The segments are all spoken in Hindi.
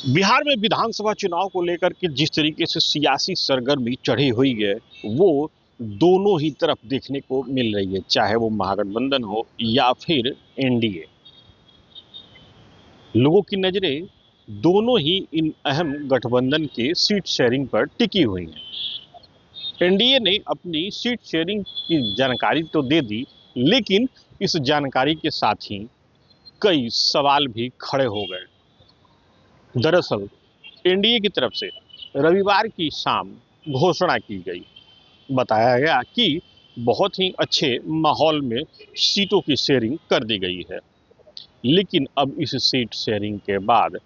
बिहार में विधानसभा चुनाव को लेकर के जिस तरीके से सियासी सरगर्मी चढ़ी हुई है वो दोनों ही तरफ देखने को मिल रही है, चाहे वो महागठबंधन हो या फिर एनडीए। लोगों की नजरें दोनों ही इन अहम गठबंधन के सीट शेयरिंग पर टिकी हुई हैं। एनडीए ने अपनी सीट शेयरिंग की जानकारी तो दे दी, लेकिन इस जानकारी के साथ ही कई सवाल भी खड़े हो गए। दरअसल एनडीए की तरफ से रविवार की शाम घोषणा की गई। बताया गया कि बहुत ही अच्छे माहौल में सीटों की शेयरिंग कर दी गई है, लेकिन अब इस सीट शेयरिंग के बाद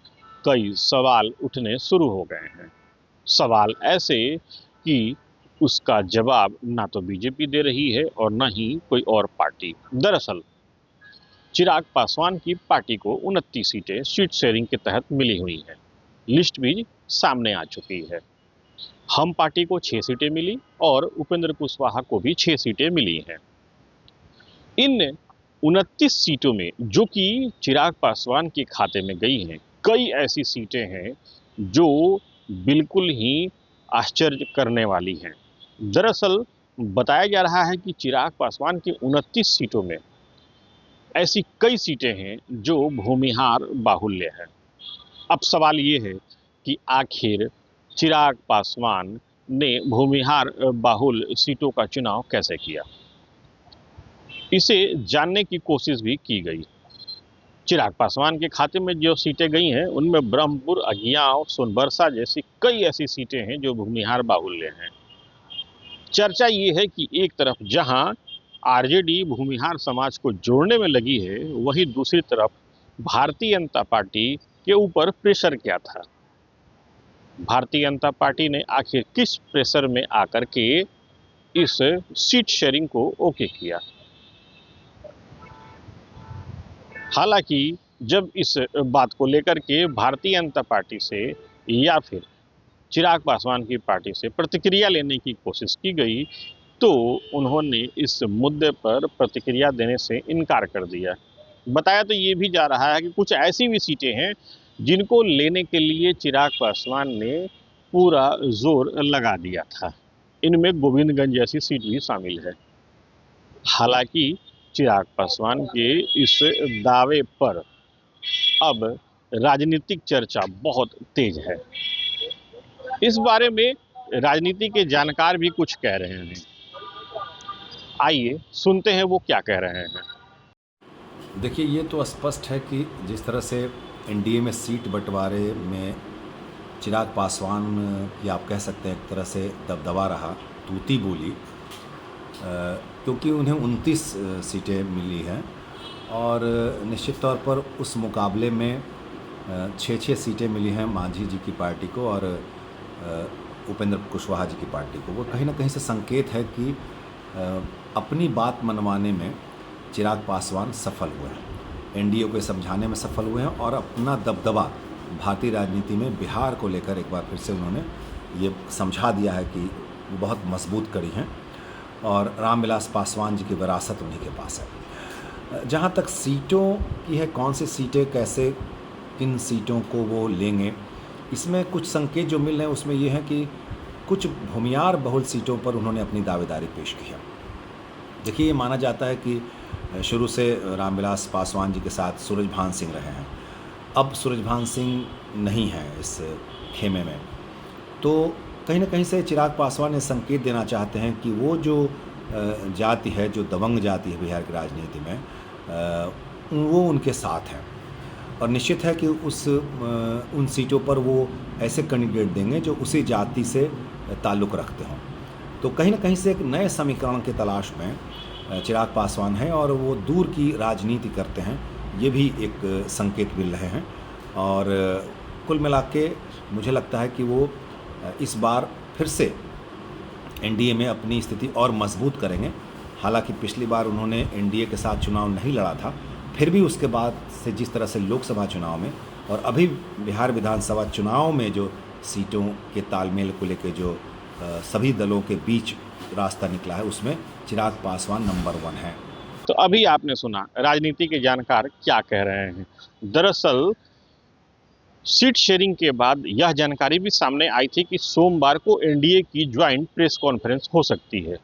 कई सवाल उठने शुरू हो गए हैं। सवाल ऐसे कि उसका जवाब ना तो बीजेपी दे रही है और ना ही कोई और पार्टी। दरअसल चिराग पासवान की पार्टी को 29 सीटें सीट शेयरिंग के तहत मिली हुई हैं। लिस्ट भी सामने आ चुकी है। हम पार्टी को 6 सीटें मिली और उपेंद्र कुशवाहा को भी 6 सीटें मिली हैं। इन 29 सीटों में जो कि चिराग पासवान के खाते में गई हैं, कई ऐसी सीटें हैं जो बिल्कुल ही आश्चर्य करने वाली हैं। दरअसल बताया जा रहा है कि चिराग पासवान की 29 सीटों में ऐसी कई सीटें हैं जो भूमिहार बाहुल्य है। अब सवाल ये है कि आखिर चिराग पासवान ने भूमिहार बाहुल सीटों का चुनाव कैसे किया, इसे जानने की कोशिश भी की गई। चिराग पासवान के खाते में जो सीटें गई हैं उनमें ब्रह्मपुर, अगियाव, सोनबरसा जैसी कई ऐसी सीटें हैं जो भूमिहार बाहुल्य हैं। चर्चा ये है कि एक तरफ जहां आरजेडी भूमिहार समाज को जोड़ने में लगी है, वहीं दूसरी तरफ भारतीय जनता पार्टी के ऊपर प्रेशर क्या था। भारतीय जनता पार्टी ने आखिर किस प्रेशर में आकर के इस सीट शेयरिंग को ओके किया। हालांकि जब इस बात को लेकर के भारतीय जनता पार्टी से या फिर चिराग पासवान की पार्टी से प्रतिक्रिया लेने की कोशिश की गई, तो उन्होंने इस मुद्दे पर प्रतिक्रिया देने से इनकार कर दिया। बताया तो ये भी जा रहा है कि कुछ ऐसी भी सीटें हैं जिनको लेने के लिए चिराग पासवान ने पूरा जोर लगा दिया था। इनमें गोविंदगंज जैसी सीट भी शामिल है। हालांकि चिराग पासवान के इस दावे पर अब राजनीतिक चर्चा बहुत तेज है। इस बारे में राजनीति के जानकार भी कुछ कह रहे हैं। आइए सुनते हैं वो क्या कह रहे हैं। देखिए, ये तो स्पष्ट है कि जिस तरह से एनडीए में सीट बंटवारे में चिराग पासवान की आप कह सकते हैं एक तरह से दबदबा रहा, तूती बोली, क्योंकि उन्हें 29 सीटें मिली हैं और निश्चित तौर पर उस मुकाबले में 6-6 सीटें मिली हैं मांझी जी की पार्टी को और उपेंद्र कुशवाहा जी की पार्टी को। वो कहीं ना कहीं से संकेत है कि अपनी बात मनवाने में चिराग पासवान सफल हुए हैं, एनडीए को समझाने में सफल हुए हैं और अपना दबदबा भारतीय राजनीति में बिहार को लेकर एक बार फिर से उन्होंने ये समझा दिया है कि वो बहुत मजबूत कड़ी हैं और रामविलास पासवान जी की विरासत उन्हीं के पास है। जहाँ तक सीटों की है, कौन सी सीटें कैसे किन सीटों को वो लेंगे, इसमें कुछ संकेत जो मिल रहे हैं उसमें ये है कि कुछ भूमिहार बहुल सीटों पर उन्होंने अपनी दावेदारी पेश की है। देखिए, ये माना जाता है कि शुरू से रामविलास पासवान जी के साथ सूरजभान सिंह रहे हैं। अब सूरजभान सिंह नहीं हैं इस खेमे में, तो कहीं ना कहीं से चिराग पासवान ने संकेत देना चाहते हैं कि वो जो जाति है, जो दबंग जाति है बिहार की राजनीति में, वो उनके साथ हैं और निश्चित है कि उन सीटों पर वो ऐसे कैंडिडेट देंगे जो उसी जाति से ताल्लुक़ रखते हों। तो कहीं ना कहीं से एक नए समीकरण की तलाश में चिराग पासवान हैं और वो दूर की राजनीति करते हैं, ये भी एक संकेत मिल रहे हैं। और कुल मिला के मुझे लगता है कि वो इस बार फिर से एनडीए में अपनी स्थिति और मजबूत करेंगे। हालांकि पिछली बार उन्होंने एनडीए के साथ चुनाव नहीं लड़ा था, फिर भी उसके बाद से जिस तरह से लोकसभा चुनाव में और अभी बिहार विधानसभा चुनाव में जो सीटों के तालमेल को लेकर जो सभी दलों के बीच रास्ता निकला है, उसमें चिराग पासवान नंबर 1 है। तो अभी आपने सुना राजनीति के जानकार क्या कह रहे हैं। दरअसल सीट शेयरिंग के बाद यह जानकारी भी सामने आई थी कि सोमवार को एनडीए की ज्वाइंट प्रेस कॉन्फ्रेंस हो सकती है।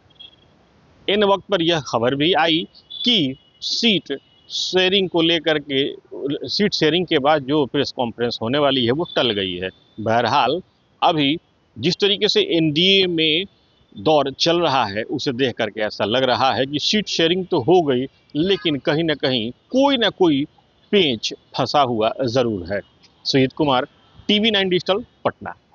इन वक्त पर यह खबर भी आई कि सीट शेयरिंग को लेकर के सीट शेयरिंग के बाद जो प्रेस कॉन्फ्रेंस होने वाली है वो टल गई है। बहरहाल अभी जिस तरीके से एनडीए में दौर चल रहा है उसे देख करके ऐसा लग रहा है कि सीट शेयरिंग तो हो गई, लेकिन कहीं ना कोई पेंच फंसा हुआ जरूर है। Sujeet Kumar, TV 9 digital, Patna.